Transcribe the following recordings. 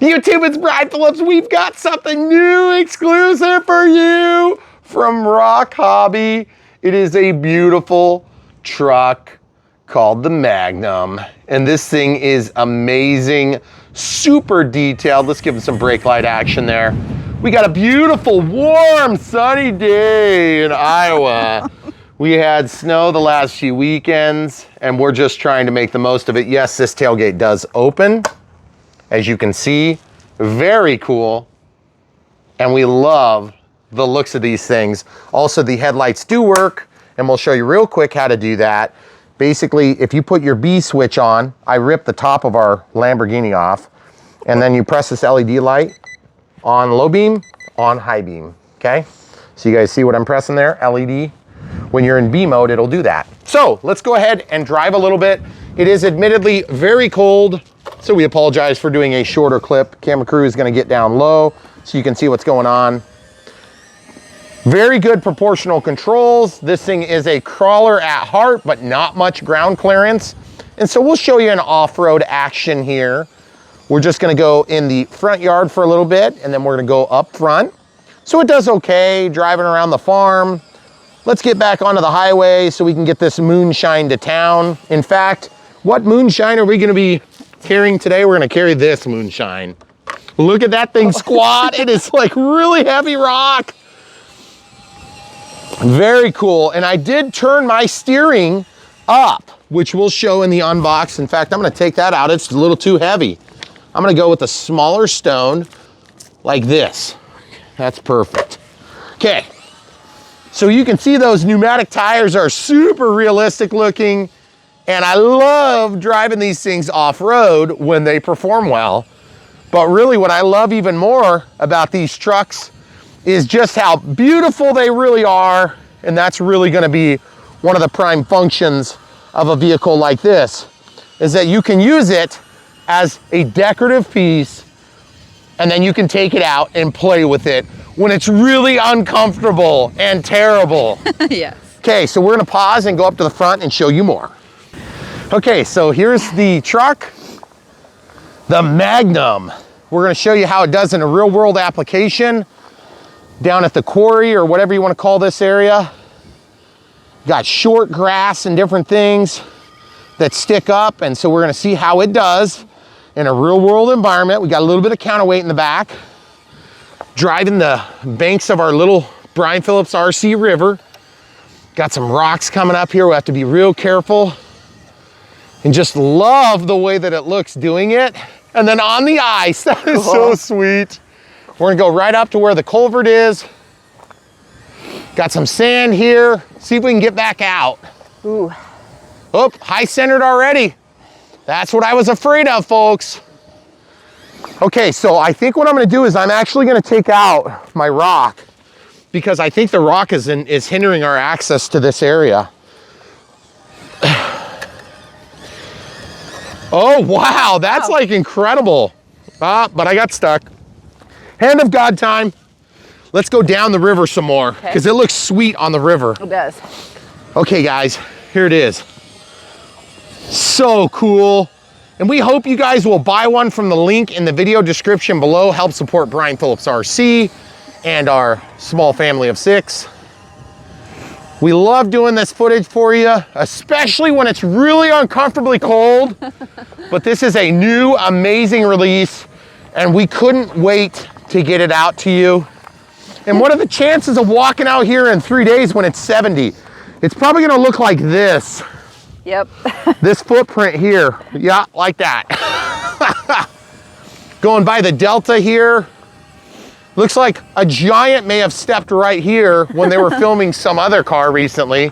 YouTube, it's Brian Phillips. We've got something new exclusive for you from ROC Hobby. It is a beautiful truck called the Magnum. And this thing is amazing, super detailed. Let's give it some brake light action there. We got a beautiful, warm, sunny day in Iowa. We had snow the last few weekends, and we're just trying to make the most of it. Yes, this tailgate does open. As you can see, very cool. And we love the looks of these things. Also, the headlights do work, and we'll show you real quick how to do that. Basically, if you put your B switch on, I ripped the top of our Lamborghini off, and then you press this LED light on low beam, on high beam, okay? So you guys see what I'm pressing there, LED? When you're in B mode, it'll do that. So let's go ahead and drive a little bit. It is admittedly very cold, so we apologize for doing a shorter clip. Camera crew is gonna get down low so you can see what's going on. Very good proportional controls. This thing is a crawler at heart, but not much ground clearance. And so we'll show you an off-road action here. We're just gonna go in the front yard for a little bit, and then we're gonna go up front. So it does okay, driving around the farm. Let's get back onto the highway so we can get this moonshine to town. In fact, what moonshine are we gonna be carrying today? We're gonna carry this moonshine. Look at that thing squat. It is like really heavy rock. Very cool. And I did turn my steering up, which we'll show in the unbox. In fact, I'm gonna take that out. It's a little too heavy. I'm gonna go with a smaller stone like this. That's perfect. Okay. So you can see those pneumatic tires are super realistic looking, and I love driving these things off-road when they perform well. But really what I love even more about these trucks is just how beautiful they really are, and that's really gonna be one of the prime functions of a vehicle like this, is that you can use it as a decorative piece, and then you can take it out and play with it when it's really uncomfortable and terrible. Yes. Okay, so we're gonna pause and go up to the front and show you more. Okay, so here's the truck, the Magnum. We're gonna show you how it does in a real world application down at the quarry or whatever you wanna call this area. Got short grass and different things that stick up, and so we're gonna see how it does in a real world environment. We got a little bit of counterweight in the back. Driving the banks of our little Brian Phillips RC River. Got some rocks coming up here. We have to be real careful. And just love the way that it looks doing it. And then on the ice, that is so sweet. We're gonna go right up to where the culvert is. Got some sand here. See if we can get back out. Ooh. Oh, high centered already. That's what I was afraid of, folks. Okay, so I think what I'm gonna do is I'm actually gonna take out my ROC because I think the ROC is hindering our access to this area. Oh, wow, that's like incredible. But I got stuck. Hand of God time. Let's go down the river some more because it looks sweet on the river. It does. Okay, guys, here it is. So cool. And we hope you guys will buy one from the link in the video description below. Help support Brian Phillips RC and our small family of 6. We love doing this footage for you, especially when it's really uncomfortably cold. But this is a new, amazing release, and we couldn't wait to get it out to you. And what are the chances of walking out here in 3 days when it's 70? It's probably gonna look like this. Yep. This footprint here, yeah, like that. Going by the Delta here. Looks like a giant may have stepped right here when they were filming some other car recently.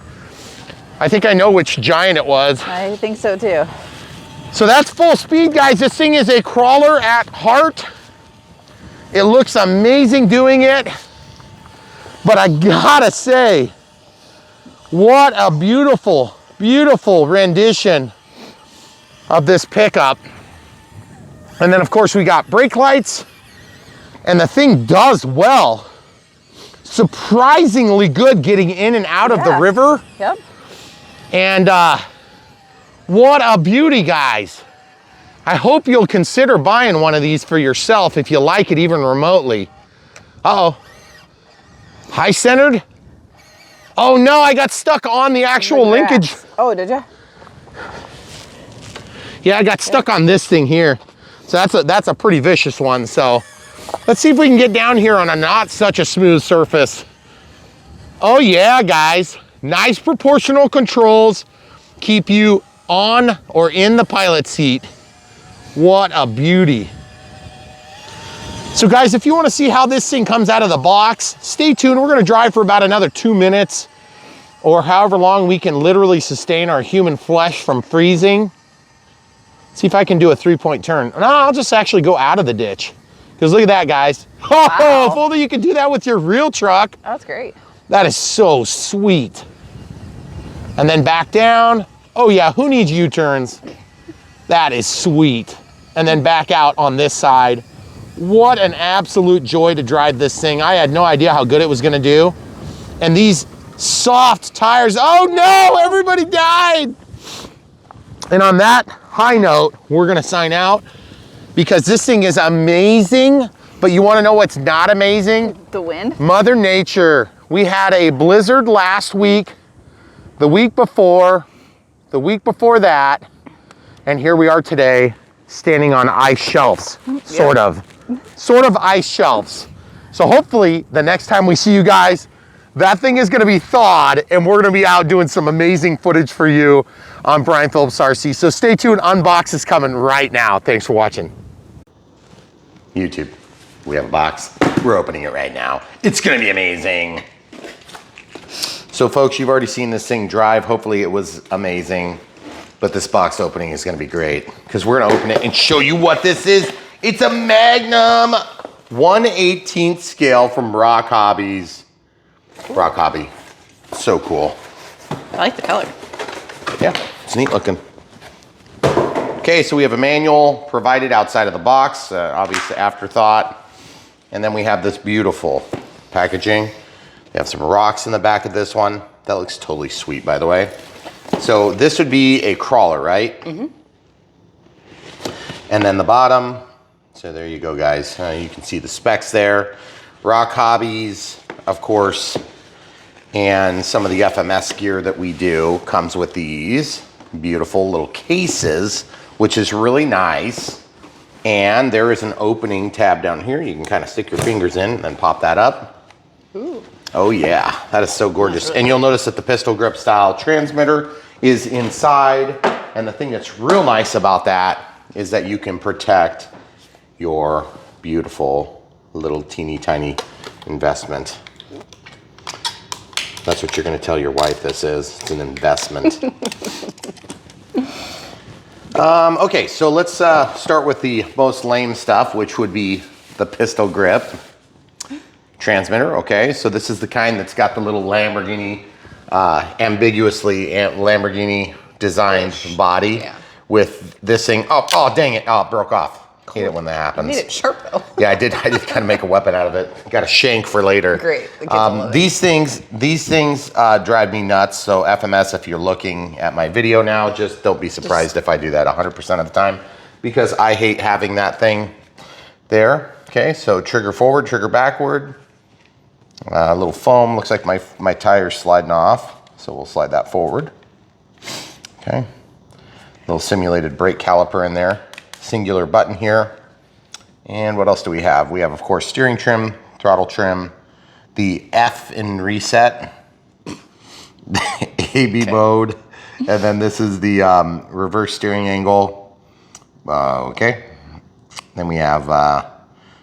I think I know which giant it was. I think so too. So that's full speed, guys. This thing is a crawler at heart. It looks amazing doing it. But I gotta say, what a beautiful, beautiful rendition of this pickup. And then of course we got brake lights, and the thing does well. Surprisingly good getting in and out of the river. Yep. And what a beauty, guys. I hope you'll consider buying one of these for yourself if you like it even remotely. Uh-oh. High centered? Oh no, I got stuck on the actual linkage. Oh, did you? Yeah, I got stuck on this thing here. So that's a pretty vicious one. So let's see if we can get down here on a not such a smooth surface. Oh yeah, guys. Nice proportional controls. Keep you on or in the pilot seat. What a beauty. So guys, if you want to see how this thing comes out of the box, stay tuned. We're going to drive for about another 2 minutes or however long we can literally sustain our human flesh from freezing. See if I can do a 3-point turn. No, I'll just actually go out of the ditch. Because look at that, guys. Oh, wow. if only you could do that with your real truck. That's great. That is so sweet. And then back down. Oh yeah, who needs U-turns? That is sweet. And then back out on this side. What an absolute joy to drive this thing. I had no idea how good it was gonna do. And these soft tires, oh no, everybody died. And on that high note, we're gonna sign out because this thing is amazing, but you wanna know what's not amazing? The wind? Mother Nature. We had a blizzard last week, the week before that, and here we are today standing on ice shelves, sort of ice shelves. So hopefully the next time we see you guys, that thing is gonna be thawed and we're gonna be out doing some amazing footage for you on Brian Phillips RC. So stay tuned, Unbox is coming right now. Thanks for watching. YouTube, we have a box. We're opening it right now. It's gonna be amazing. So folks, you've already seen this thing drive. Hopefully it was amazing, but this box opening is gonna be great because we're gonna open it and show you what this is. It's a Magnum 1/18 scale from ROC Hobbies. ROC Hobby, so cool. I like the color. Yeah, it's neat looking. Okay, so we have a manual provided outside of the box, obviously afterthought. And then we have this beautiful packaging. We have some rocks in the back of this one. That looks totally sweet, by the way. So this would be a crawler, right? Mm-hmm. And then the bottom, so there you go, guys. You can see the specs there. ROC Hobbies, of course, and some of the FMS gear that we do comes with these beautiful little cases, which is really nice. And there is an opening tab down here. You can kind of stick your fingers in and then pop that up. Ooh. Oh yeah, that is so gorgeous. And you'll notice that the pistol grip style transmitter is inside. And the thing that's real nice about that is that you can protect your beautiful little teeny tiny investment. That's what you're gonna tell your wife this is. It's an investment. Okay, so let's start with the most lame stuff, which would be the pistol grip transmitter. Okay, so this is the kind that's got the little Lamborghini, ambiguously Lamborghini designed body with this thing. Oh, dang it! Oh, it broke off. Cool. Hate it when that happens. You made it sharp though. Yeah, I did kind of make a weapon out of it. Got a shank for later. Great. These things drive me nuts. So FMS, if you're looking at my video now, just don't be surprised if I do that 100% of the time because I hate having that thing there. Okay, so trigger forward, trigger backward. A little foam, looks like my tire's sliding off. So we'll slide that forward. Okay, little simulated brake caliper in there. Singular button here. And what else do we have? We have, of course, steering trim, throttle trim, the F in reset, the AB mode, and then this is the reverse steering angle. Okay. Then we have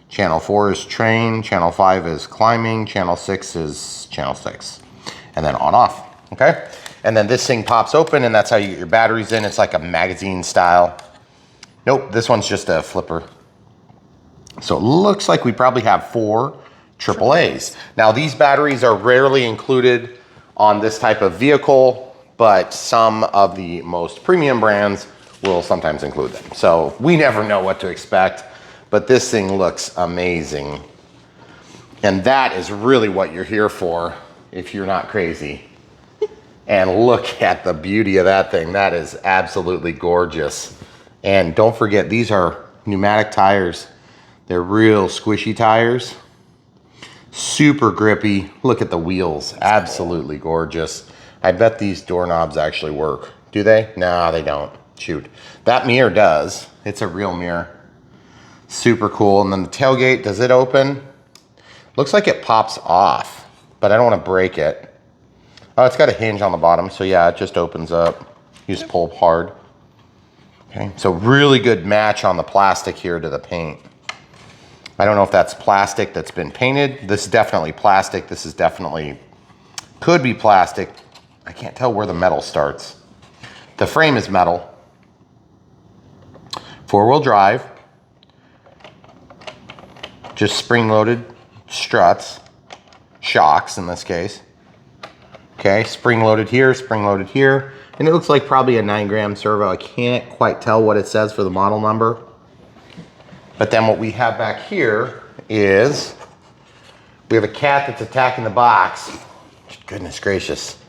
channel 4 is train, channel 5 is climbing, channel 6 is channel 6. And then on off, okay? And then this thing pops open and that's how you get your batteries in. It's like a magazine style. Nope, this one's just a flipper. So it looks like we probably have 4 AAAs. Now these batteries are rarely included on this type of vehicle, but some of the most premium brands will sometimes include them. So we never know what to expect, but this thing looks amazing. And that is really what you're here for if you're not crazy. And look at the beauty of that thing. That is absolutely gorgeous. And don't forget, these are pneumatic tires. They're real squishy tires. Super grippy. Look at the wheels. Absolutely gorgeous. I bet these doorknobs actually work. Do they? No, they don't. Shoot. That mirror does. It's a real mirror. Super cool. And then the tailgate, does it open? Looks like it pops off, but I don't want to break it. Oh, it's got a hinge on the bottom, so yeah, it just opens up. You just pull hard. Okay, so really good match on the plastic here to the paint. I don't know if that's plastic that's been painted. This is definitely plastic. This is definitely, could be plastic. I can't tell where the metal starts. The frame is metal. Four-wheel drive. Just spring-loaded struts. Shocks in this case. Okay, spring-loaded here, spring-loaded here. And it looks like probably a 9-gram servo. I can't quite tell what it says for the model number. But then what we have back here is we have a cat that's attacking the box. Goodness gracious.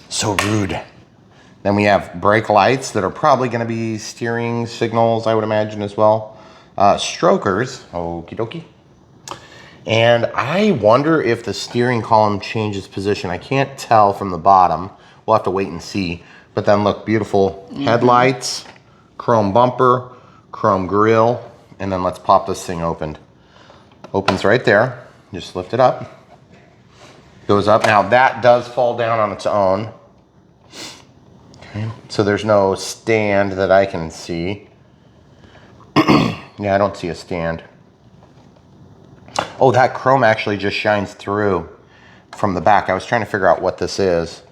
So rude. Then we have brake lights that are probably going to be steering signals, I would imagine, as well. Strokers. Okie dokie. And I wonder if the steering column changes position. I can't tell from the bottom. We'll have to wait and see. But then look, beautiful headlights, chrome bumper, chrome grille, and then let's pop this thing open. Opens right there. Just lift it up. Goes up. Now that does fall down on its own. Okay. So there's no stand that I can see. Yeah, I don't see a stand. Oh, that chrome actually just shines through from the back. I was trying to figure out what this is.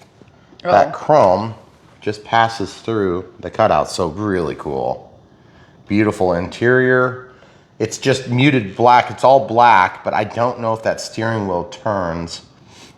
Oh. That chrome just passes through the cutout, so really cool. Beautiful interior. It's just muted black. It's all black, but I don't know if that steering wheel turns.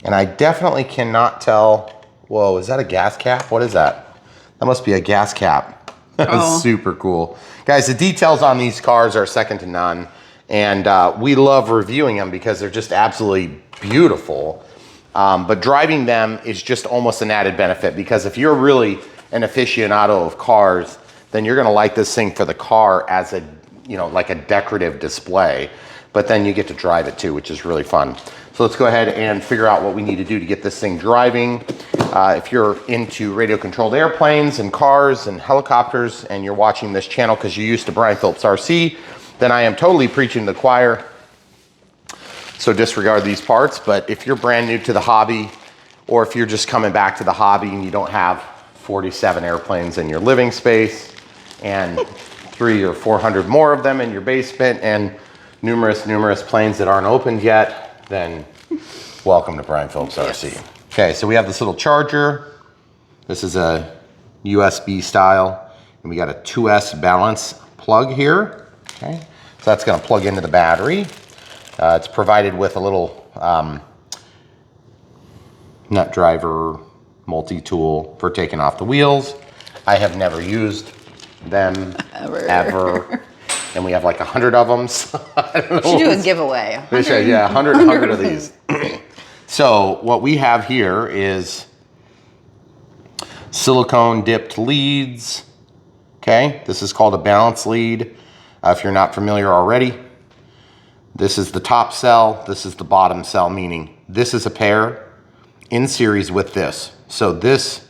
And I definitely cannot tell. Whoa, is that a gas cap? What is that? That must be a gas cap. That is super cool. Guys, the details on these cars are second to none. And we love reviewing them because they're just absolutely beautiful. But driving them is just almost an added benefit, because if you're really an aficionado of cars, then you're gonna like this thing for the car as a, you know, like a decorative display, but then you get to drive it too, which is really fun. So let's go ahead and figure out what we need to do to get this thing driving. If you're into radio controlled airplanes and cars and helicopters and you're watching this channel because you're used to Brian Phillips RC, then I am totally preaching to the choir. So disregard these parts. But if you're brand new to the hobby, or if you're just coming back to the hobby and you don't have 47 airplanes in your living space and 300 or 400 more of them in your basement and numerous planes that aren't opened yet, then welcome to Brian Phillips RC. Okay, so we have this little charger. This is a USB style, and we got a 2S balance plug here. Okay, so that's going to plug into the battery. It's provided with a little nut driver multi-tool for taking off the wheels. I have never used them ever. And we have like 100 of them. So I don't know. We should do a giveaway. Yeah, 100 of these. So what we have here is silicone dipped leads. Okay, this is called a balance lead. If you're not familiar already, this is the top cell, this is the bottom cell, meaning this is a pair in series with this. So this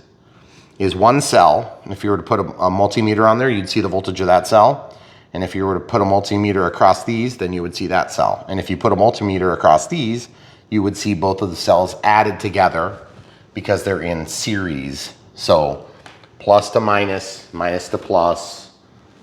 is one cell. If you were to put a multimeter on there, you'd see the voltage of that cell. And if you were to put a multimeter across these, then you would see that cell. And if you put a multimeter across these, you would see both of the cells added together because they're in series. So plus to minus, minus to plus,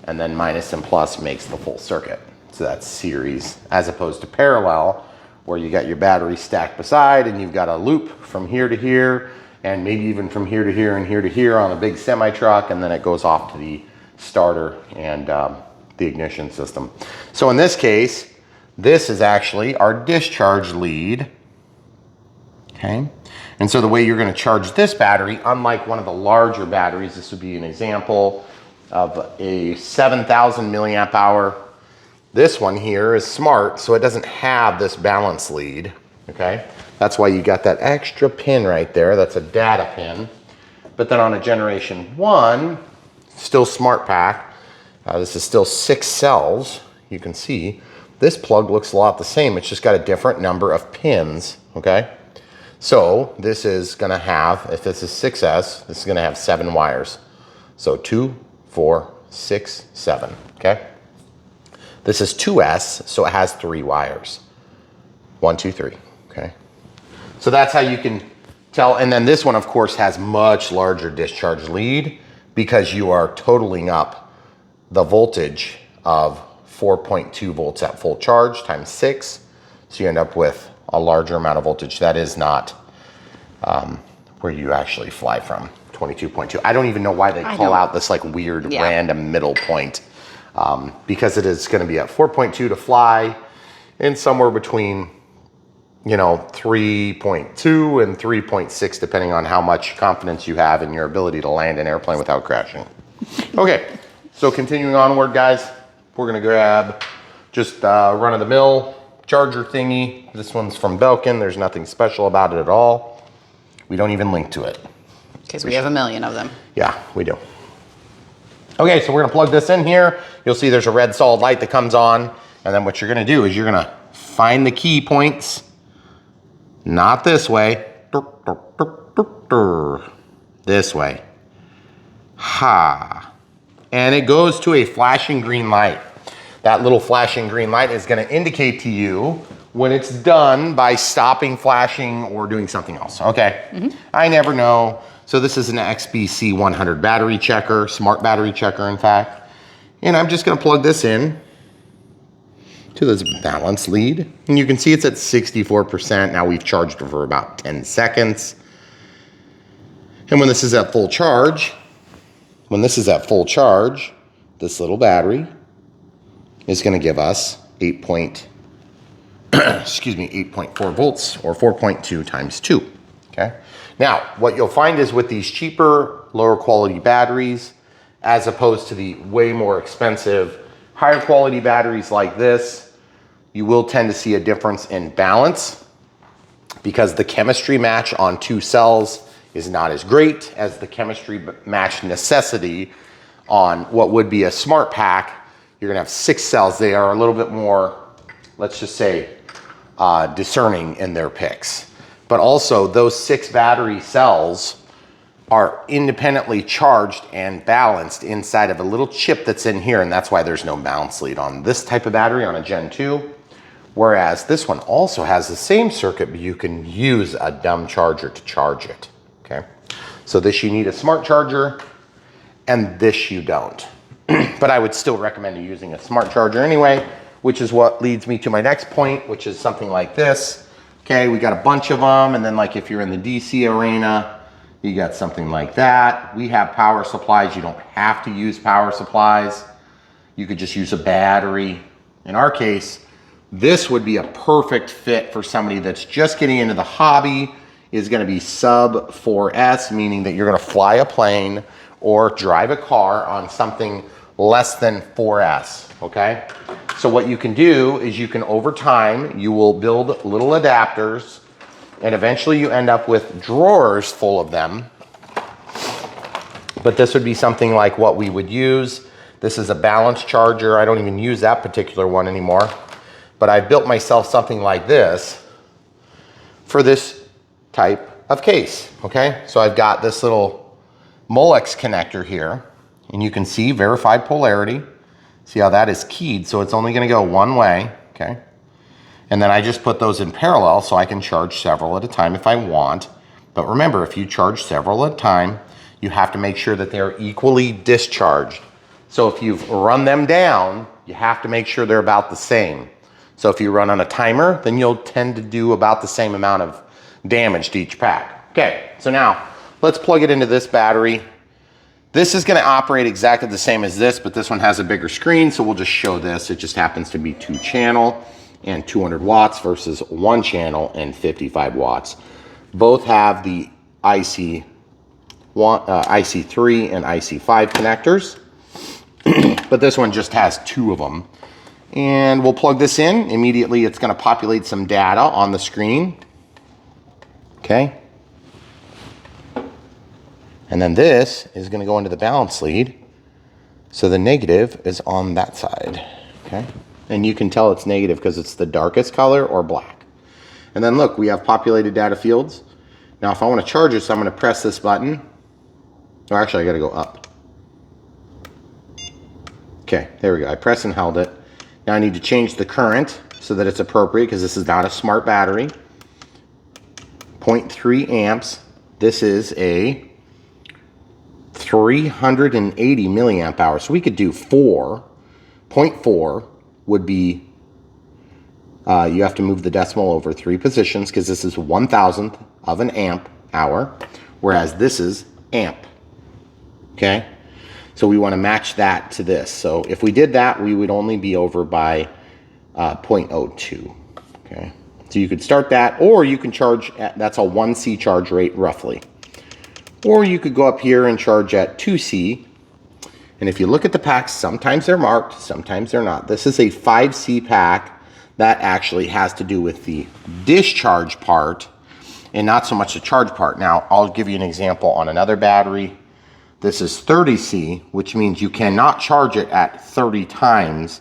and then minus and plus makes the full circuit. So that's series, as opposed to parallel, where you got your battery stacked beside and you've got a loop from here to here, and maybe even from here to here and here to here on a big semi truck, and then it goes off to the starter and the ignition system. So in this case, this is actually our discharge lead. Okay, and so the way you're going to charge this battery, unlike one of the larger batteries, this would be an example of a 7,000 milliamp hour. This one here is smart, so it doesn't have this balance lead. Okay, that's why you got that extra pin right there. That's a data pin. But then on a generation 1, still smart pack, This is still 6 cells. You can see this plug looks a lot the same. It's just got a different number of pins, okay? So this is gonna have, if this is 6S, this is gonna have 7 wires. So 2, 4, 6, 7, okay? This is 2S, so it has 3 wires. 1, 2, 3, okay? So that's how you can tell. And then this one, of course, has much larger discharge lead because you are totaling up the voltage of 4.2 volts at full charge times 6. So you end up with a larger amount of voltage. That is not where you actually fly from, 22.2. I don't even know why they call out this like weird random middle point, because it is gonna be at 4.2 to fly and somewhere between, you know, 3.2 and 3.6, depending on how much confidence you have in your ability to land an airplane without crashing. Okay, so continuing onward, guys, we're gonna grab just run-of-the-mill charger thingy. This one's from Belkin. There's nothing special about it at all. We don't even link to it. Because we have a million of them. Yeah, we do. Okay, so we're gonna plug this in here. You'll see there's a red solid light that comes on, and then what you're gonna do is you're gonna find the key points. Not this way. This way. Ha. And it goes to a flashing green light. That little flashing green light is going to indicate to you when it's done by stopping flashing or doing something else. Okay. I never know. So this is an XBC 100 battery checker, smart battery checker, in fact. And I'm just going to plug this in to this balance lead. And you can see it's at 64%. Now we've charged it for about 10 seconds. And when this is at full charge, this little battery is gonna give us 8.4 volts, or 4.2 times 2, okay? Now, what you'll find is with these cheaper, lower quality batteries, as opposed to the way more expensive, higher quality batteries like this, you will tend to see a difference in balance because the chemistry match on 2 cells is not as great as the chemistry match necessity on what would be a smart pack. You're gonna have 6 cells. They are a little bit more, let's just say, discerning in their picks. But also those 6 battery cells are independently charged and balanced inside of a little chip that's in here, and that's why there's no balance lead on this type of battery on a Gen 2. Whereas this one also has the same circuit, but you can use a dumb charger to charge it, okay? So this you need a smart charger, and this you don't. But I would still recommend you using a smart charger anyway, which is what leads me to my next point, which is something like this. Okay, we got a bunch of them, and then like if you're in the DC arena, you got something like that. We have power supplies. You don't have to use power supplies. You could just use a battery. In our case, this would be a perfect fit for somebody that's just getting into the hobby, is gonna be sub 4S, meaning that you're gonna fly a plane or drive a car on something less than 4S, okay? So what you can do is you can, over time, you will build little adapters, and eventually you end up with drawers full of them. But this would be something like what we would use. This is a balance charger. I don't even use that particular one anymore. But I built myself something like this for this type of case, okay? So I've got this little Molex connector here, and you can see verified polarity. See how that is keyed, so it's only gonna go one way, okay? And then I just put those in parallel so I can charge several at a time if I want. But remember, if you charge several at a time, you have to make sure that they're equally discharged. So if you've run them down, you have to make sure they're about the same. So if you run on a timer, then you'll tend to do about the same amount of damage to each pack. Okay, so now let's plug it into this battery. This is gonna operate exactly the same as this, but this one has a bigger screen, so we'll just show this. It just happens to be 2 channel and 200 watts versus 1 channel and 55 watts. Both have the IC3 and IC5 connectors, but this one just has 2 of them. And we'll plug this in. Immediately it's gonna populate some data on the screen. Okay. And then this is gonna go into the balance lead. So the negative is on that side, okay? And you can tell it's negative because it's the darkest color or black. And then look, we have populated data fields. Now if I want to charge this, I'm going to press this button. Or actually I got to go up. Okay, there we go. I pressed and held it. Now I need to change the current so that it's appropriate because this is not a smart battery. 0.3 amps. This is a 380 milliamp hours. So we could do 4.4 would be, you have to move the decimal over 3 positions because this is 1,000th of an amp hour, whereas this is amp. Okay, so we want to match that to this. So if we did that, we would only be over by 0.02. Okay, so you could start that, or you can charge at, that's a 1C charge rate roughly. Or you could go up here and charge at 2C. And if you look at the packs, sometimes they're marked, sometimes they're not. This is a 5C pack that actually has to do with the discharge part and not so much the charge part. Now, I'll give you an example on another battery. This is 30C, which means you cannot charge it at 30 times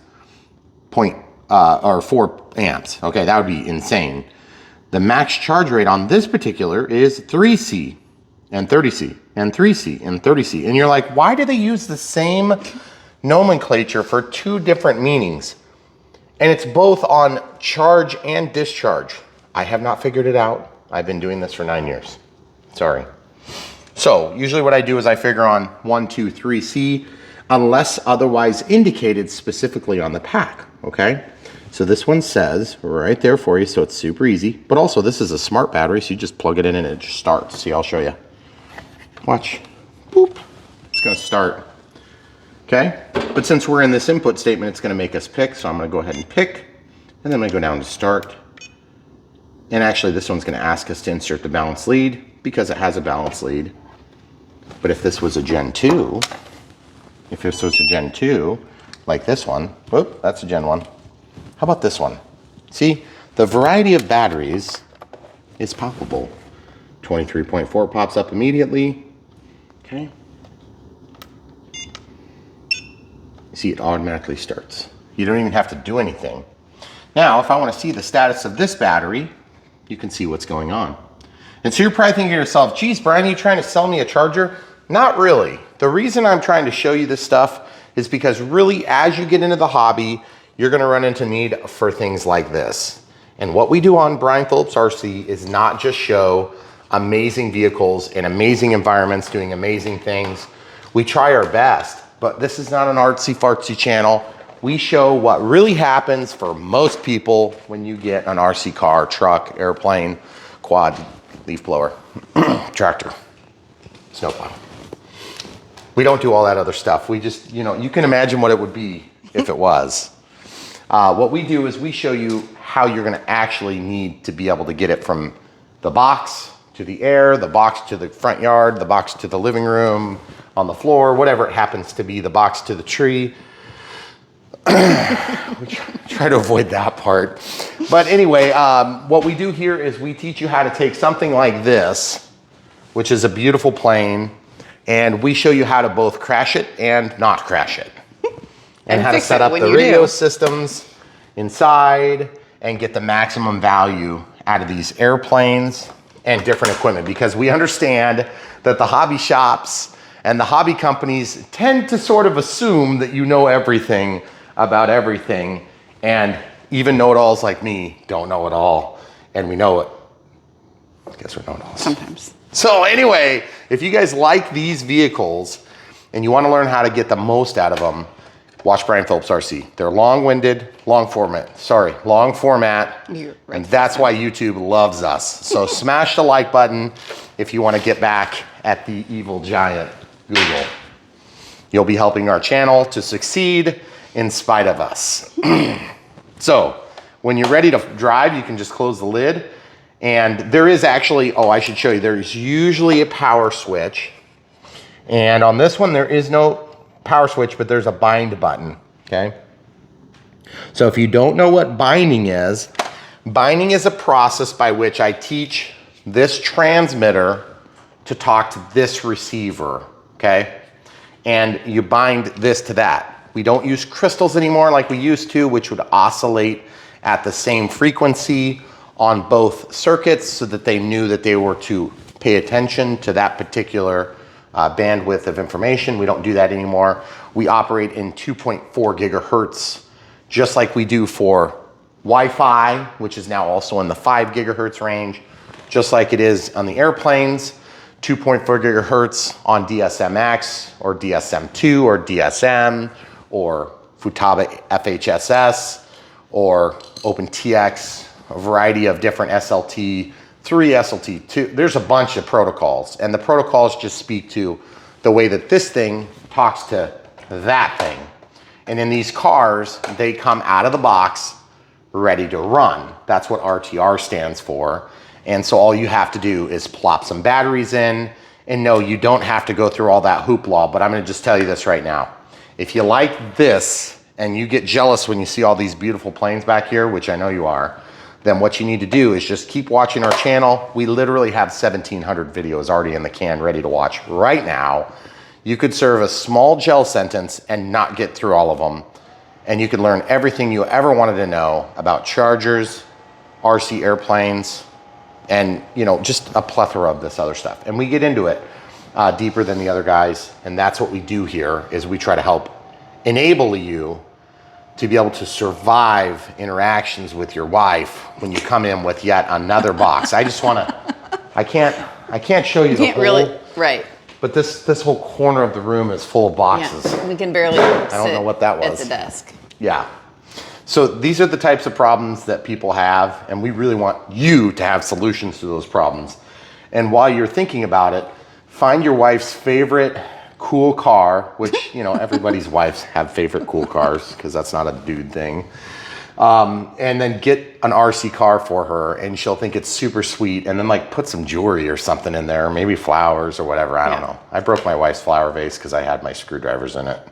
or 4 amps. Okay, that would be insane. The max charge rate on this particular is 3C. And 30C, and 3C, and 30C. And you're like, why do they use the same nomenclature for 2 different meanings? And it's both on charge and discharge. I have not figured it out. I've been doing this for 9 years. Sorry. So usually what I do is I figure on 1, 2, 3C, unless otherwise indicated specifically on the pack, okay? So this one says right there for you, so it's super easy. But also this is a smart battery, so you just plug it in and it just starts. See, I'll show you. Watch, boop, it's gonna start, okay? But since we're in this input statement, it's gonna make us pick, so I'm gonna go ahead and pick, and then I'm gonna go down to start. And actually this one's gonna ask us to insert the balance lead because it has a balance lead. But if this was a Gen 2, like this one, whoop, that's a Gen 1. How about this one? See, the variety of batteries is palpable. 23.4 pops up immediately. Okay. See, it automatically starts. You don't even have to do anything. Now, if I want to see the status of this battery, you can see what's going on. And so you're probably thinking to yourself, geez, Brian, are you trying to sell me a charger? Not really. The reason I'm trying to show you this stuff is because really, as you get into the hobby, you're going to run into need for things like this. And what we do on Brian Phillips RC is not just show amazing vehicles in amazing environments doing amazing things. We try our best, but this is not an artsy fartsy channel. We show what really happens for most people when you get an RC car, truck, airplane, quad, leaf blower, tractor, snowplow. We don't do all that other stuff. We just, you know, you can imagine what it would be if it was. What we do is we show you how you're gonna actually need to be able to get it from the box to the air, the box to the front yard, the box to the living room, on the floor, whatever it happens to be, the box to the tree. We try to avoid that part. But anyway, what we do here is we teach you how to take something like this, which is a beautiful plane, and we show you how to both crash it and not crash it. And how to set up the radio systems inside and get the maximum value out of these airplanes and different equipment, because we understand that the hobby shops and the hobby companies tend to sort of assume that you know everything about everything, and even know-it-alls like me don't know it all, and we know it. I guess we're know-it-alls. Sometimes. So anyway, if you guys like these vehicles and you want to learn how to get the most out of them, watch Brian Phillips RC. They're long-winded, long format, and that's why YouTube loves us. So smash the like button if you want to get back at the evil giant, Google. You'll be helping our channel to succeed in spite of us. So when you're ready to drive, you can just close the lid. And there is actually, oh, I should show you, there's usually a power switch. And on this one, there is no power switch, but there's a bind button, okay? So if you don't know what binding is a process by which I teach this transmitter to talk to this receiver, okay? and you bind this to that. We don't use crystals anymore like we used to, which would oscillate at the same frequency on both circuits so that they knew that they were to pay attention to that particular bandwidth of information. We don't do that anymore. We operate in 2.4 gigahertz, just like we do for Wi-Fi, which is now also in the 5 gigahertz range, just like it is on the airplanes, 2.4 gigahertz on DSMX or DSM2 or DSM or Futaba FHSS or OpenTX, a variety of different SLT3, SLT2. There's a bunch of protocols, and the protocols just speak to the way that this thing talks to that thing. And in these cars, they come out of the box ready to run. That's what RTR stands for. And so all you have to do is plop some batteries in, and no, you don't have to go through all that hoopla, but I'm gonna just tell you this right now. If you like this and you get jealous when you see all these beautiful planes back here, which I know you are, then what you need to do is just keep watching our channel. We literally have 1,700 videos already in the can ready to watch right now. You could serve a small gel sentence and not get through all of them. And you could learn everything you ever wanted to know about chargers, RC airplanes, and just a plethora of this other stuff. And we get into it deeper than the other guys. And that's what we do here, is we try to help enable you to be able to survive interactions with your wife when you come in with yet another box. I just want to, I can't show you the whole, really, right. But this whole corner of the room is full of boxes. Yeah, we can barely I don't know what that was. at the desk. Yeah. So these are the types of problems that people have, and we really want you to have solutions to those problems. And while you're thinking about it, find your wife's favorite cool car, which, everybody's wives have favorite cool cars because that's not a dude thing. And then get an RC car for her, and she'll think it's super sweet. And then put some jewelry or something in there, maybe flowers or whatever. I don't know. I broke my wife's flower vase because I had my screwdrivers in it.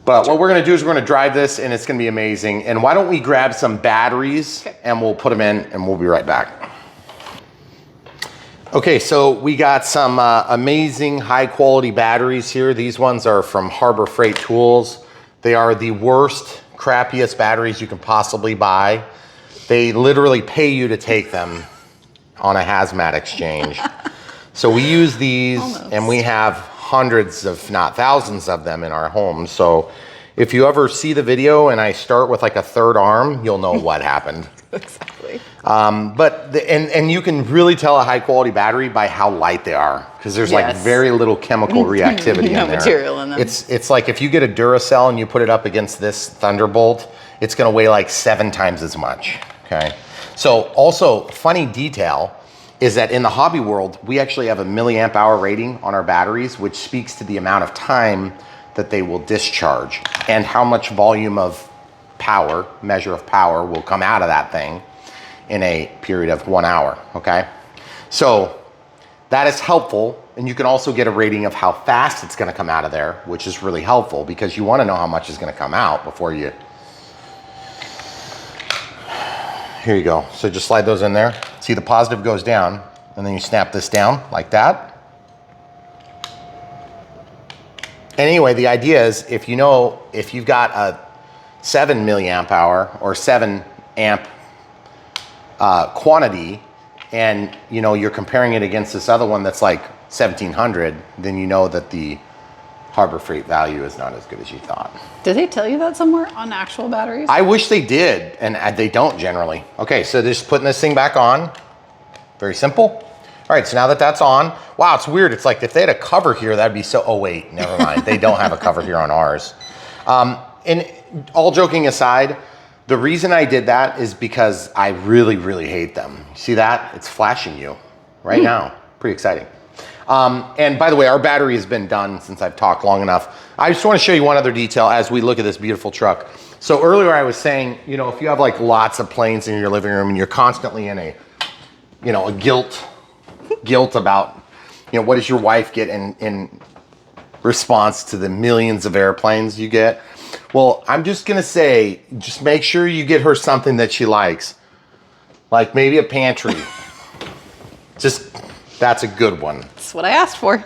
But what we're gonna do is we're gonna drive this, and it's gonna be amazing. And why don't we grab some batteries and we'll put them in, and we'll be right back. Okay, so we got some amazing high quality batteries here. These ones are from Harbor Freight Tools. They are the worst, crappiest batteries you can possibly buy. They literally pay you to take them on a hazmat exchange. So we use these and we have hundreds, if not thousands of them in our homes. So if you ever see the video and I start with a third arm, you'll know what happened. Exactly. And you can really tell a high quality battery by how light they are, because there's very little chemical reactivity in there. Material in them. It's like if you get a Duracell and you put it up against this Thunderbolt, it's gonna weigh 7 times as much, okay? So also, funny detail is that in the hobby world, we actually have a milliamp hour rating on our batteries, which speaks to the amount of time that they will discharge and how much volume of power, measure of power, will come out of that thing in a period of 1 hour, okay? So that is helpful, and you can also get a rating of how fast it's gonna come out of there, which is really helpful because you wanna know how much is gonna come out before you... Here you go. So just slide those in there. See, the positive goes down, and then you snap this down like that. Anyway, the idea is if you've got a 7 milliamp hour or 7 amp quantity, and you're comparing it against this other one that's 1700, then you know that the Harbor Freight value is not as good as you thought. Did they tell you that somewhere on actual batteries? I wish they did, and they don't generally. Okay, so just putting this thing back on. Very simple. All right, so now that that's on, wow, it's weird. It's like if they had a cover here, that'd be so, oh wait, never mind. They don't have a cover here on ours. And all joking aside, the reason I did that is because I really, really hate them. See that? It's flashing you right now. Pretty exciting. And by the way, our battery has been done since I've talked long enough. I just want to show you one other detail as we look at this beautiful truck. So earlier I was saying, if you have lots of planes in your living room and you're constantly in a guilt about, what does your wife get in response to the millions of airplanes you get? Well, I'm just gonna say, just make sure you get her something that she likes. Like maybe a pantry. That's a good one. That's what I asked for.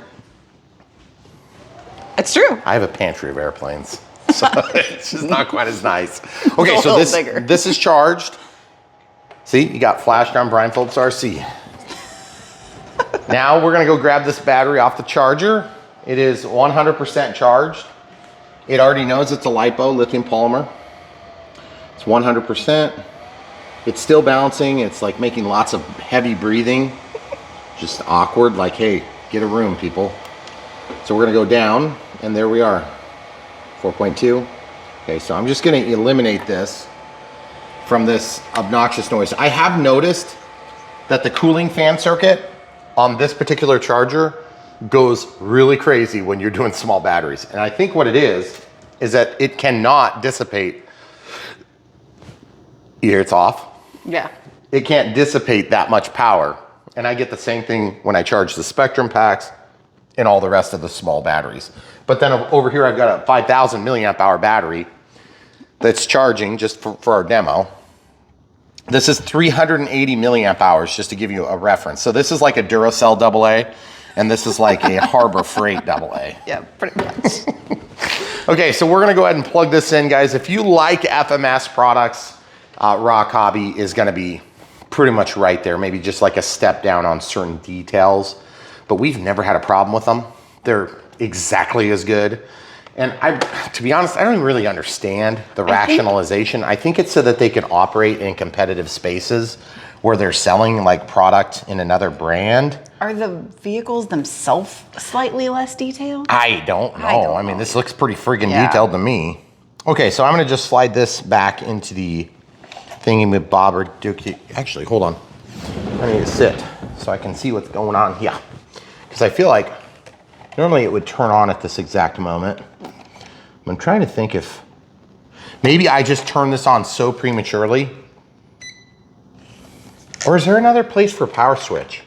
It's true. I have a pantry of airplanes, so it's just not quite as nice. Okay, It's a so little bigger. this is charged. See, you got flashed on Brian Phillips RC. Now we're gonna go grab this battery off the charger. It is 100% charged. It already knows it's a LiPo, lithium polymer. It's 100%. It's still bouncing. It's like making lots of heavy breathing. Just awkward, like, hey, get a room, people. So we're gonna go down, and there we are, 4.2. Okay, so I'm just gonna eliminate this from this obnoxious noise. I have noticed that the cooling fan circuit on this particular charger goes really crazy when you're doing small batteries. And I think what it is that it cannot dissipate. Here, it's off. Yeah. It can't dissipate that much power. And I get the same thing when I charge the Spectrum packs and all the rest of the small batteries. But then over here, I've got a 5,000 milliamp hour battery that's charging just for our demo. This is 380 milliamp hours, just to give you a reference. So this is like a Duracell AA, and this is like a Harbor Freight AA. Yeah, pretty much. Okay, so we're gonna go ahead and plug this in, guys. If you like FMS products, ROC Hobby is gonna be pretty much right there, maybe just like a step down on certain details, but we've never had a problem with them. They're exactly as good. And to be honest, I don't even really understand the rationalization. I think it's so that they can operate in competitive spaces where they're selling like product in another brand. Are the vehicles themselves slightly less detailed? I don't know. I mean, this looks pretty friggin' detailed to me. Okay, so I'm gonna just slide this back into the thingy with bobber dookie. Actually, hold on. I need to sit so I can see what's going on here. Because I feel like normally it would turn on at this exact moment. I'm trying to think if maybe I just turned this on so prematurely. Or is there another place for power switch?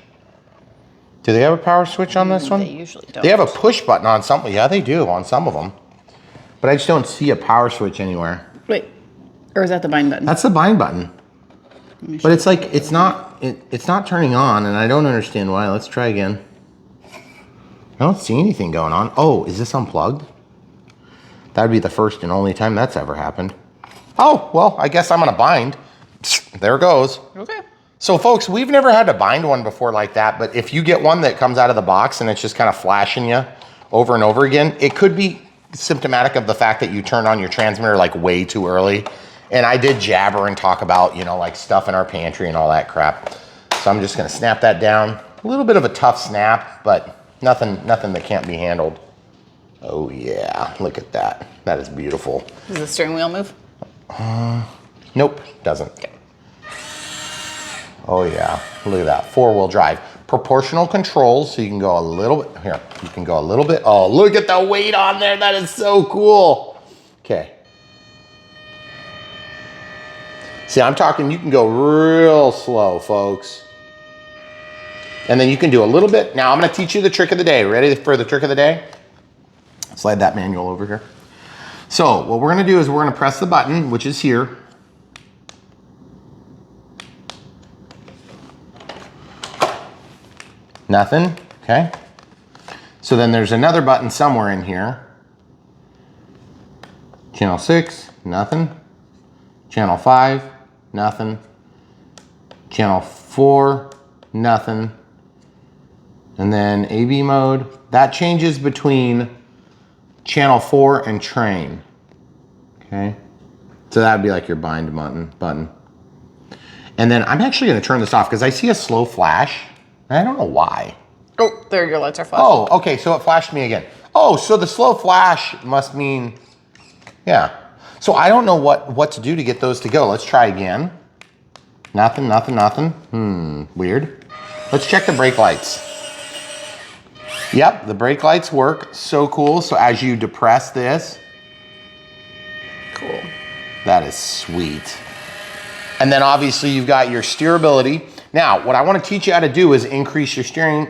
Do they have a power switch on this one? They usually don't. They have a push button on some. Yeah, they do on some of them. But I just don't see a power switch anywhere. Wait, or is that the bind button? That's the bind button. But it's like, it's not turning on, and I don't understand why. Let's try again. I don't see anything going on. Oh, is this unplugged? That would be the first and only time that's ever happened. Oh, well, I guess I'm gonna bind. There it goes. Okay. So folks, we've never had to bind one before like that, but if you get one that comes out of the box and it's just kind of flashing you over and over again, it could be symptomatic of the fact that you turned on your transmitter like way too early. And I did jabber and talk about, you know, like stuff in our pantry and all that crap. So I'm just gonna snap that down. A little bit of a tough snap, but nothing that can't be handled. Oh yeah, look at that. That is beautiful. Does the steering wheel move? Nope, doesn't. Okay. Oh yeah, look at that, 4-wheel drive. Proportional controls, so you can go a little bit, here, you can go a little bit. Oh, look at the weight on there, that is so cool. Okay. See, I'm talking, you can go real slow, folks. And then you can do a little bit. Now I'm gonna teach you the trick of the day. Ready for the trick of the day? Slide that manual over here. So what we're gonna do is we're gonna press the button, which is here. Nothing, okay? So then there's another button somewhere in here. Channel 6, nothing. Channel 5, nothing. Channel 4, nothing. And then AV mode, that changes between channel 4 and train, okay? So that'd be like your bind button. And then I'm actually gonna turn this off because I see a slow flash, and I don't know why. Oh, there your lights are flashing. Oh, okay, so it flashed me again. Oh, so the slow flash must mean, yeah. So I don't know what to do to get those to go. Let's try again. Nothing. Weird. Let's check the brake lights. Yep, the brake lights work. So cool. So as you depress this. Cool. That is sweet. And then obviously you've got your steerability. Now, what I want to teach you how to do is increase your steering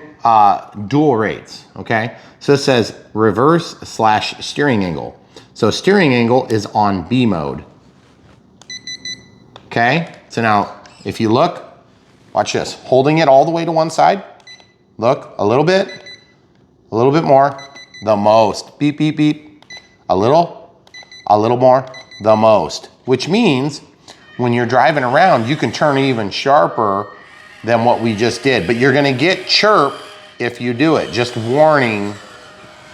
dual rates, okay? So it says reverse/steering angle. So steering angle is on B mode. Okay, so now if you look, watch this, holding it all the way to one side, look, a little bit more, the most. Beep, beep, beep. A little more, the most. Which means when you're driving around, you can turn even sharper than what we just did. But you're gonna get chirp if you do it. Just warning,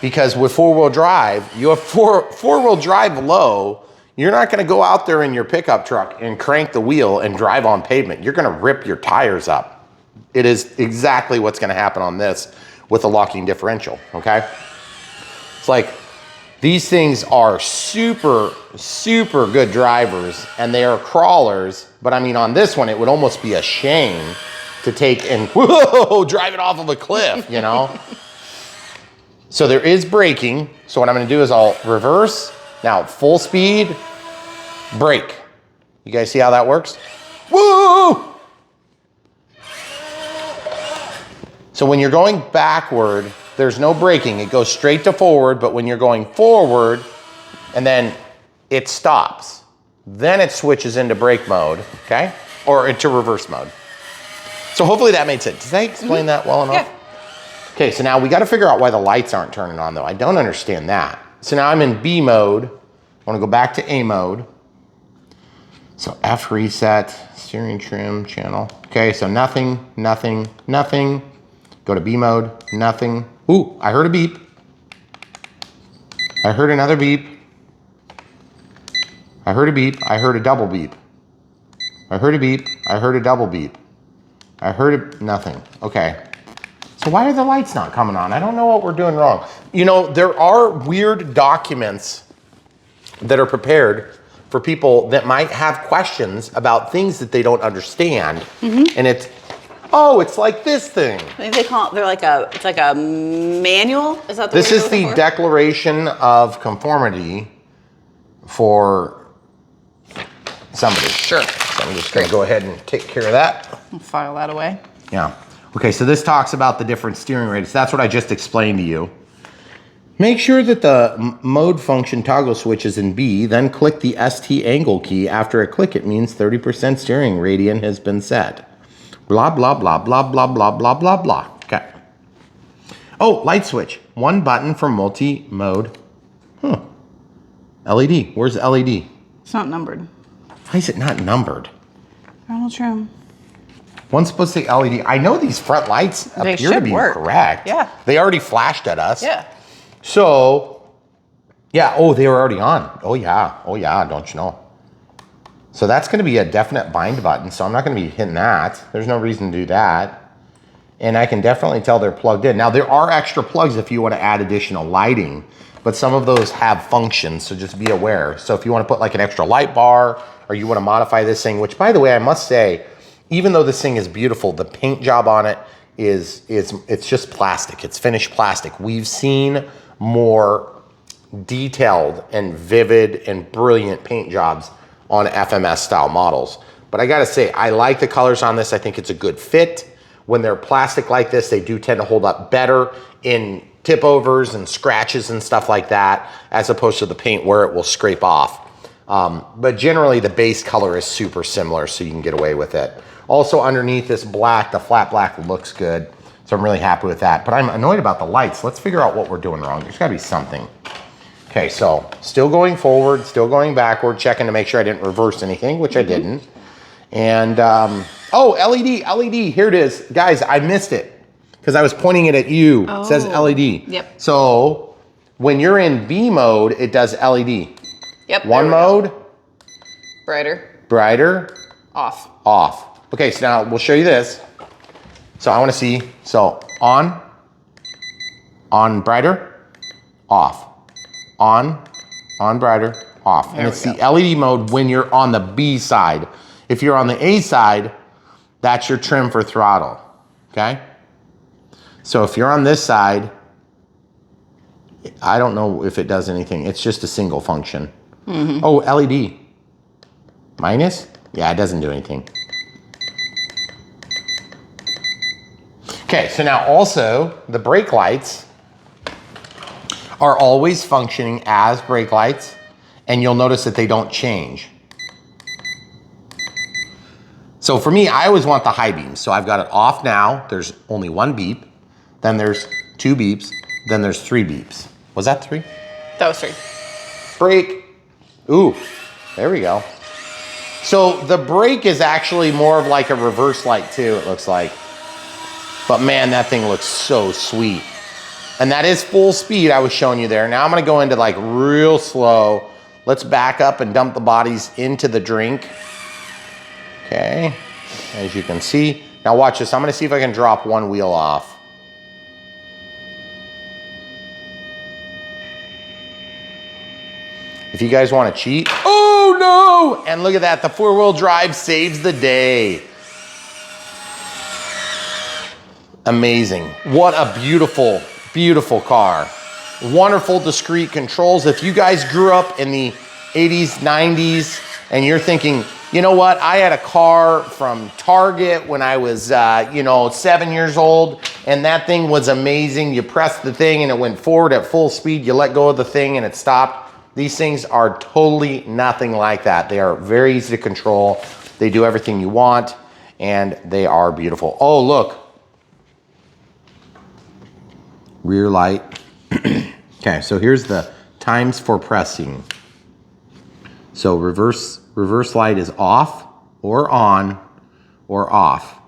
because with four-wheel drive, you have four-wheel drive low, you're not gonna go out there in your pickup truck and crank the wheel and drive on pavement. You're gonna rip your tires up. It is exactly what's gonna happen on this with a locking differential, okay? It's like, these things are super, super good drivers, and they are crawlers, but I mean, on this one, it would almost be a shame to take and, whoa, drive it off of a cliff, you know? So there is braking. So what I'm gonna do is I'll reverse. Now, full speed, brake. You guys see how that works? Woo! So when you're going backward, there's no braking. It goes straight to forward, but when you're going forward, and then it stops, then it switches into brake mode, okay? Or into reverse mode. So hopefully that made sense. Did I explain that well enough? Yeah. Okay, so now we gotta figure out why the lights aren't turning on though. I don't understand that. So now I'm in B mode. I wanna go back to A mode. So F reset, steering trim channel. Okay, so nothing, nothing, nothing. Go to B mode, nothing. Ooh, I heard a beep. I heard another beep. I heard a beep. I heard a double beep. I heard a beep. I heard a double beep. I heard nothing. Okay. So why are the lights not coming on? I don't know what we're doing wrong. You know, there are weird documents that are prepared for people that might have questions about things that they don't understand. And it's, oh, it's like this thing. I think they call it, it's like a manual? Is that the This word is you're the looking for? declaration of conformity for somebody. Sure. So I'm just gonna go ahead and take care of that. I'll file that away. Yeah. Okay, so this talks about the different steering rates. That's what I just explained to you. Make sure that the mode function toggle switch is in B, then click the ST angle key. After a click, it means 30% steering radian has been set. Blah, blah, blah, blah, blah, blah, blah, blah, blah. Okay. Oh, light switch. One button for multi-mode. Huh. LED. Where's LED? It's not numbered. Why is it not numbered? Donald Trump. One's supposed to say LED. I know these front lights They appear to should be work. correct. Yeah. They already flashed at us. Yeah. So, yeah, oh, they were already on. Oh yeah, don't you know? So that's gonna be a definite bind button, so I'm not gonna be hitting that. There's no reason to do that. And I can definitely tell they're plugged in. Now, there are extra plugs if you wanna add additional lighting, but some of those have functions, so just be aware. So if you wanna put like an extra light bar, or you wanna modify this thing, which by the way, I must say, even though this thing is beautiful, the paint job on it it's just plastic. It's finished plastic. We've seen more detailed and vivid and brilliant paint jobs on FMS style models. But I gotta say, I like the colors on this. I think it's a good fit. When they're plastic like this, they do tend to hold up better in tip overs and scratches and stuff like that, as opposed to the paint where it will scrape off. But generally the base color is super similar, so you can get away with it. Also underneath this black, the flat black looks good. So I'm really happy with that. But I'm annoyed about the lights. Let's figure out what we're doing wrong. There's gotta be something. Okay, so still going forward, still going backward, checking to make sure I didn't reverse anything, which I didn't. And, oh, LED, here it is. Guys, I missed it because I was pointing it at you. Oh. It says LED. Yep. So when you're in B mode, it does LED. Yep. One mode, brighter, Off. off. Okay, so now we'll show you this. So I wanna see, so on brighter, off. On brighter, off. And it's the LED mode when you're on the B side. If you're on the A side, that's your trim for throttle, okay? So if you're on this side, I don't know if it does anything. It's just a single function. Oh, LED. Minus? Yeah, it doesn't do anything. Okay, so now also the brake lights are always functioning as brake lights, and you'll notice that they don't change. So for me, I always want the high beams. So I've got it off now. There's only one beep, then there's two beeps, then there's three beeps. Was that 3? That was 3. Brake. Ooh, there we go. So the brake is actually more of like a reverse light too, it looks like. But man, that thing looks so sweet. And that is full speed I was showing you there. Now I'm gonna go into like real slow. Let's back up and dump the bodies into the drink. Okay, as you can see. Now watch this, I'm gonna see if I can drop one wheel off. If you guys wanna cheat, oh no! And look at that, the 4-wheel drive saves the day. Amazing. What a beautiful, beautiful car. Wonderful discrete controls. If you guys grew up in the 80s, 90s, and you're thinking, you know what, I had a car from Target when I was, 7 years old, and that thing was amazing. You pressed the thing and it went forward at full speed. You let go of the thing and it stopped. These things are totally nothing like that. They are very easy to control. They do everything you want, and they are beautiful. Oh, look. Rear light. Okay, so here's the times for pressing. So reverse light is off or on or off.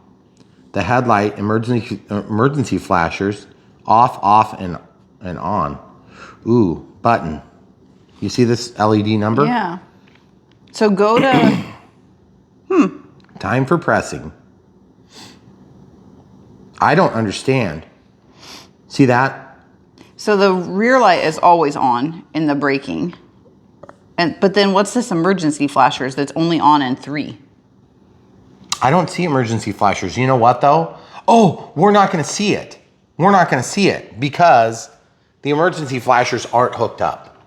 The headlight, emergency flashers, off, and on. Ooh, button. You see this LED number? Yeah. So go to, Time for pressing. I don't understand. See that? so the rear light is always on in the braking. But then what's this emergency flashers that's only on in 3? I don't see emergency flashers. You know what though? Oh, we're not gonna see it. We're not gonna see it because the emergency flashers aren't hooked up.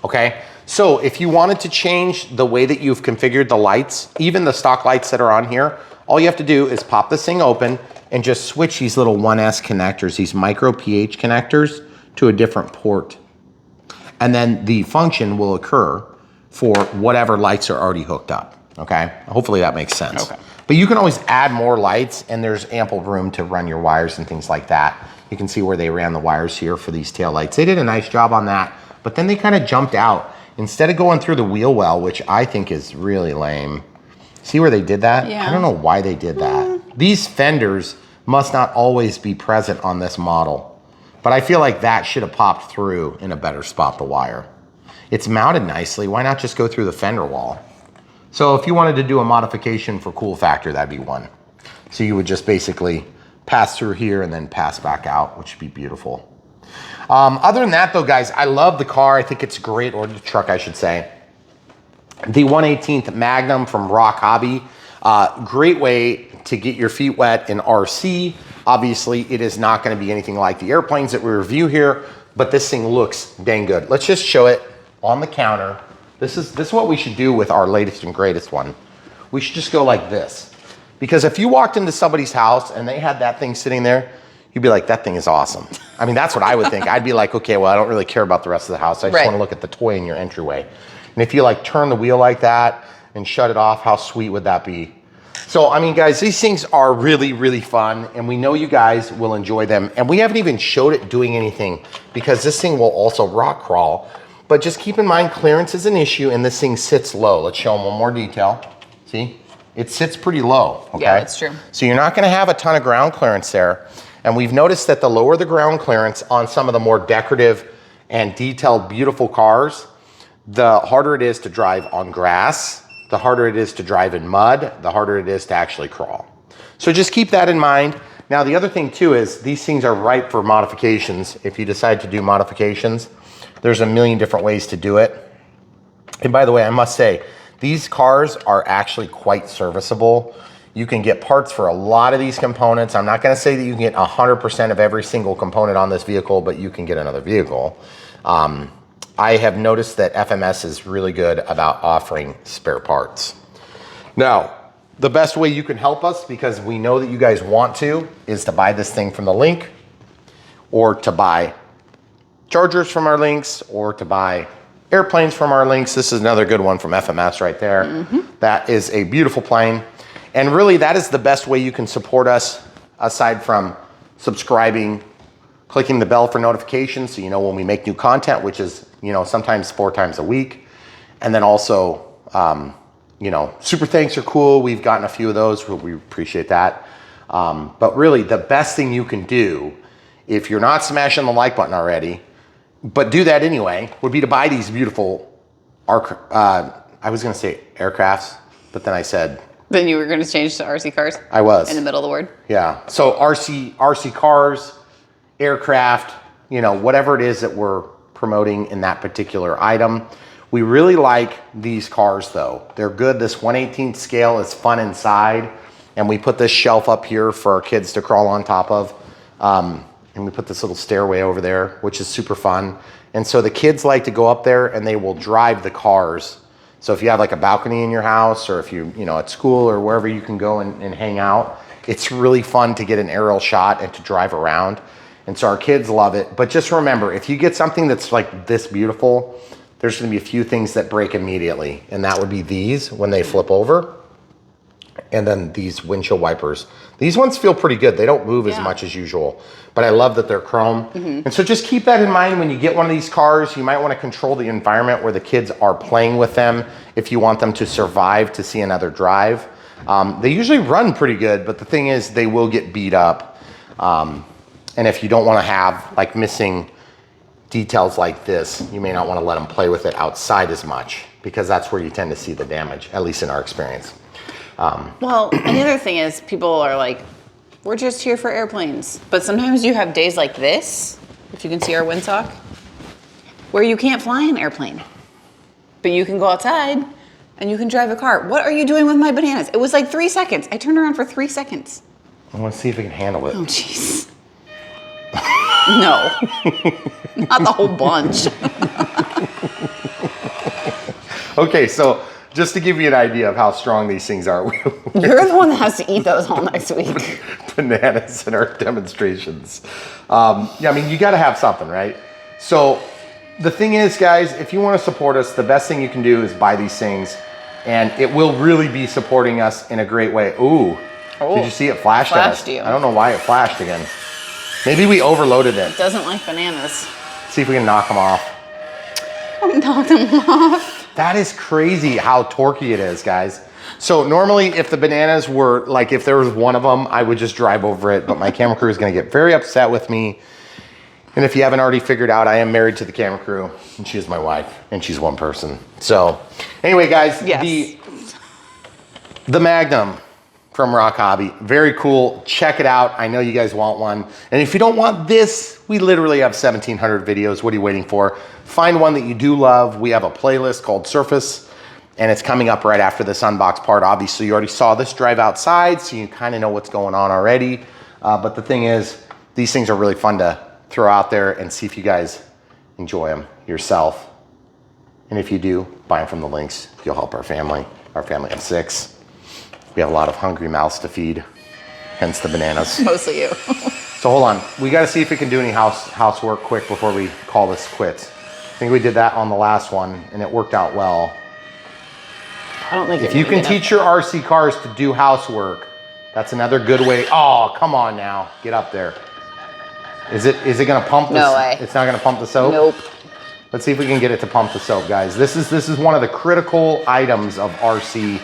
Okay, so if you wanted to change the way that you've configured the lights, even the stock lights that are on here, all you have to do is pop this thing open and just switch these little 1S connectors, these micro pH connectors, to a different port. And then the function will occur for whatever lights are already hooked up, okay? Hopefully that makes sense. Okay. But you can always add more lights and there's ample room to run your wires and things like that. You can see where they ran the wires here for these tail lights. They did a nice job on that. But then they kind of jumped out. Instead of going through the wheel well, which I think is really lame. See where they did that? Yeah. I don't know why they did that. These fenders must not always be present on this model. But I feel like that should have popped through in a better spot, the wire. It's mounted nicely. Why not just go through the fender wall? So if you wanted to do a modification for cool factor, that'd be one. So you would just basically pass through here and then pass back out, which would be beautiful. Other than that though, guys, I love the car. I think it's great, or the truck, I should say. The 1/18th Magnum from ROC Hobby. Great way to get your feet wet in RC. Obviously, it is not gonna be anything like the airplanes that we review here, but this thing looks dang good. Let's just show it on the counter. This is what we should do with our latest and greatest one. We should just go like this. Because if you walked into somebody's house and they had that thing sitting there, you'd be like, that thing is awesome. I mean, that's what I would think. I'd be like, okay, well, I don't really care about the rest of the house. I just want to look at the toy in your entryway. And if you like turn the wheel like that and shut it off, how sweet would that be? So, I mean, guys, these things are really, really fun, and we know you guys will enjoy them. And we haven't even showed it doing anything because this thing will also rock crawl. But just keep in mind, clearance is an issue, and this thing sits low. Let's show them one more detail. See? It sits pretty low, okay? Yeah, that's true. So you're not gonna have a ton of ground clearance there. And we've noticed that the lower the ground clearance on some of the more decorative and detailed, beautiful cars, the harder it is to drive on grass, the harder it is to drive in mud, the harder it is to actually crawl. So just keep that in mind. Now, the other thing too is these things are ripe for modifications. If you decide to do modifications, there's a million different ways to do it. And by the way, I must say, these cars are actually quite serviceable. You can get parts for a lot of these components. I'm not gonna say that you can get 100% of every single component on this vehicle, but you can get another vehicle. I have noticed that FMS is really good about offering spare parts. Now, the best way you can help us, because we know that you guys want to, is to buy this thing from the link, or to buy chargers from our links, or to buy airplanes from our links. This is another good one from FMS right there. Mm-hmm. That is a beautiful plane. And really, that is the best way you can support us, aside from subscribing, clicking the bell for notifications so you know when we make new content, which is, you know, sometimes 4 times a week. And then also, you know, super thanks are cool. We've gotten a few of those. We appreciate that. But really, the best thing you can do, if you're not smashing the like button already, but do that anyway, would be to buy these beautiful, I was going to say aircrafts, but then I said... Then you were going to change to RC cars? I was. In the middle of the word? Yeah. So RC cars, aircraft, you know, whatever it is that we're promoting in that particular item. We really like these cars though. They're good. This 1/18 scale is fun inside. And we put this shelf up here for our kids to crawl on top of. And we put this little stairway over there, which is super fun. And so the kids like to go up there and they will drive the cars. So if you have like a balcony in your house, or if you know, at school or wherever you can go and hang out, it's really fun to get an aerial shot and to drive around. And so our kids love it. But just remember, if you get something that's like this beautiful, there's gonna be a few things that break immediately. And that would be these when they flip over. And then these windshield wipers. These ones feel pretty good. They don't move as much as usual, but I love that they're chrome. And so just keep that in mind when you get one of these cars. You might want to control the environment where the kids are playing with them if you want them to survive to see another drive. They usually run pretty good, but the thing is they will get beat up. And if you don't want to have like missing details like this, you may not want to let them play with it outside as much, because that's where you tend to see the damage, at least in our experience. Well, and the other thing is people are like, we're just here for airplanes. But sometimes you have days like this, if you can see our windsock, where you can't fly an airplane. But you can go outside and you can drive a car. What are you doing with my bananas? It was like 3 seconds. I turned around for 3 seconds. I want to see if we can handle it. Oh, jeez. No. Not the whole bunch. Okay, so just to give you an idea of how strong these things are. You're the one that has to eat those all next week. Bananas in our demonstrations. Yeah, I mean, you got to have something, right? So the thing is, guys, if you want to support us, the best thing you can do is buy these things, and it will really be supporting us in a great way. Ooh, did you see it flashed at us? You. I don't know why it flashed again. Maybe we overloaded it. It doesn't like bananas. See if we can knock them off. Knock them off. That is crazy how torquey it is, guys. So normally if the bananas were, like if there was one of them, I would just drive over it, but my camera crew is gonna get very upset with me. And if you haven't already figured out, I am married to the camera crew, and she is my wife, and she's one person. So anyway, guys, yes. the Magnum from ROC Hobby, very cool. Check it out. I know you guys want one. And if you don't want this, we literally have 1,700 videos. What are you waiting for? Find one that you do love. We have a playlist called Surface, and it's coming up right after this unbox part. Obviously, you already saw this drive outside, so you kind of know what's going on already. But the thing is, these things are really fun to throw out there and see if you guys enjoy them yourself. And if you do, buy them from the links. You'll help our family of 6. We have a lot of hungry mouths to feed, hence the bananas. Mostly you. So hold on, we gotta see if we can do any housework quick before we call this quits. I think we did that on the last one and it worked out well. I don't think if you can teach your RC cars to do housework, that's another good way. Oh, come on now, get up there. Is it gonna pump the No way. It's not gonna pump the soap? Nope. Let's see if we can get it to pump the soap, guys. This is one of the critical items of RC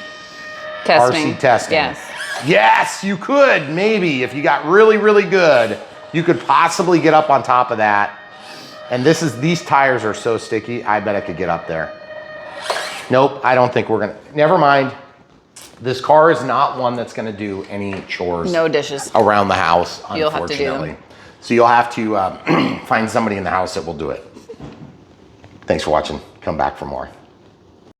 testing. Yes. Yes, you could, maybe. If you got really, really good, you could possibly get up on top of that. And these tires are so sticky, I bet I could get up there. Nope, I don't think we're gonna, never mind. This car is not one that's gonna do any chores. No dishes. Around the house, You'll have to do unfortunately. them. So you'll have to find somebody in the house that will do it. Thanks for watching. Come back for more.